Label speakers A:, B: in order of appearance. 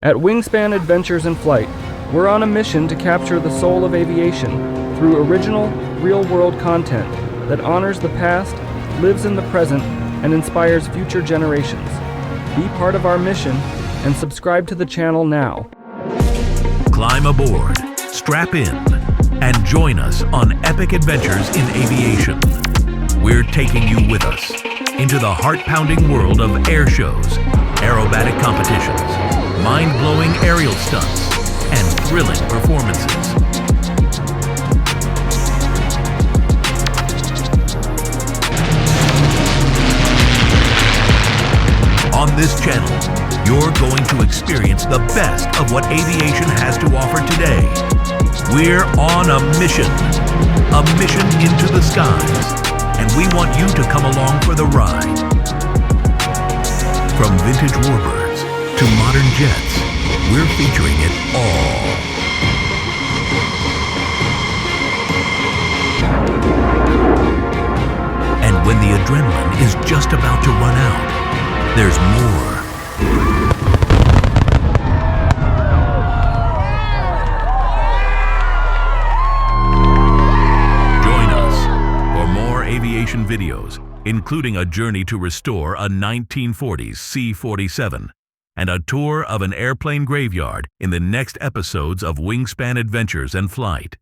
A: At Wingspan Adventures Flight, we're on a mission to capture the soul of aviation through original, real-world content that honors the past, lives in the present, and inspires future generations. Be part of our mission and subscribe to the channel now.
B: Climb aboard, strap in, and join us on epic adventures in aviation. We're taking you with us into the heart-pounding world of air shows, aerobatic competitions, mind-blowing aerial stunts, and thrilling performances. On this channel, you're going to experience the best of what aviation has to offer today. We're on a mission into the skies, and we want you to come along for the ride. From vintage warbirds to modern jets, we're featuring it all. And when the adrenaline is just about to run out, there's more. Join us for more aviation videos, including a journey to restore a 1940s C-47 and a tour of an airplane graveyard in the next episodes of Wingspan Adventures and Flight.